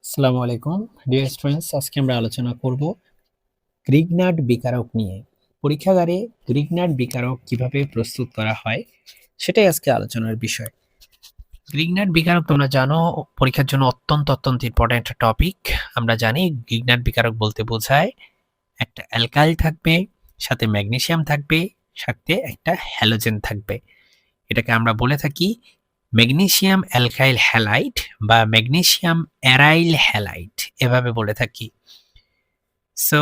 আসসালামু আলাইকুম dear students, আজকে আমরা আলোচনা করব গ্রিগনার্ড বিকারক নিয়ে। পরীক্ষাগারে গ্রিগনার্ড বিকারক কিভাবে প্রস্তুত করা হয় সেটাই আজকে আলোচনার বিষয়। গ্রিগনার্ড বিকারক তোমরা জানো পরীক্ষার জন্য অত্যন্ত ইম্পর্টেন্ট একটা টপিক। আমরা জানি গ্রিগনার্ড বিকারক বলতে বোঝায় একটা অ্যালকাইল থাকবে, সাথে ম্যাগনেসিয়াম থাকবে, সাথে একটা হ্যালোজেন থাকবে। এটাকে আমরা বলে থাকি ম্যাগনেসিয়াম অ্যালকাইল হ্যালাইড বা ম্যাগনেসিয়াম অ্যারাইল হ্যালাইড, এভাবে বলে থাকি। সো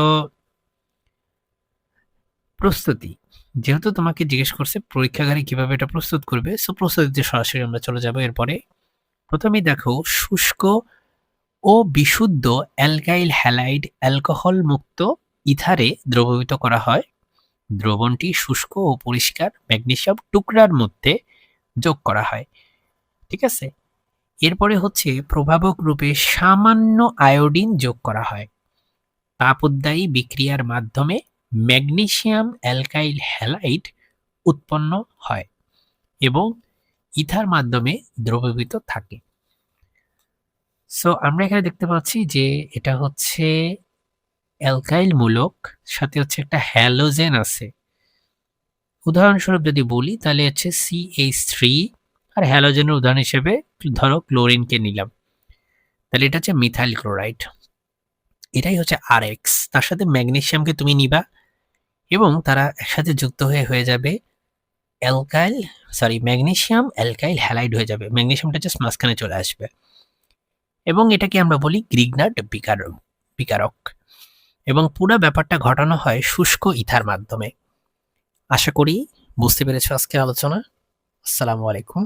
প্রস্তুতি, যেহেতু তোমাকে জিজ্ঞেস করছে পরীক্ষাগারে কিভাবে এটা প্রস্তুত করবে, সো প্রস্তুতিতে সরাসরি আমরা চলে যাব। এরপরে প্রথমেই দেখো, শুষ্ক ও বিশুদ্ধ অ্যালকাইল হ্যালাইড অ্যালকোহল মুক্ত ইথারে দ্রবীভূত করা হয়। দ্রবণটি শুষ্ক ও পরিষ্কার ম্যাগনেসিয়াম টুকরার মধ্যে যোগ করা হয়। ঠিক আছে, এরপরে হচ্ছে প্রভাবক রূপে সামান্য আয়োডিন যোগ করা হয়। তাপোদ্বায়ী বিক্রিয়ার মাধ্যমে ম্যাগনেসিয়াম অ্যালকাইল হ্যালাইড উৎপন্ন হয় এবং ইথার মাধ্যমে দ্রবীভূত থাকে। সো আমরা এখানে দেখতে পাচ্ছি যে এটা হচ্ছে অ্যালকাইল মূলক, সাথে হচ্ছে একটা হ্যালোজেন আছে। উদাহরণস্বরূপ যদি বলি তাহলে হচ্ছে CH3, আর হ্যালোজেনের উদাহরণ হিসেবে ধরো ক্লোরিনকে নিলাম, তাহলে এটা হচ্ছে মিথাইল ক্লোরাইড। এটাই হচ্ছে RX। তার সাথে ম্যাগনেসিয়ামকে তুমি নিবা এবং তারা একসাথে যুক্ত হয়ে হয়ে যাবে অ্যালকাইল, ম্যাগনেসিয়াম অ্যালকাইল হ্যালাইড হয়ে যাবে। ম্যাগনেসিয়ামটা জাস্ট মাঝখানে চলে আসবে এবং এটাকে আমরা বলি গ্রিগনার্ড বিকারক। এবং পুরো ব্যাপারটা ঘটানো হয় শুষ্ক ইথার মাধ্যমে। আশা করি বুঝতে পেরেছো আজকের আলোচনা। আসসালামু আলাইকুম।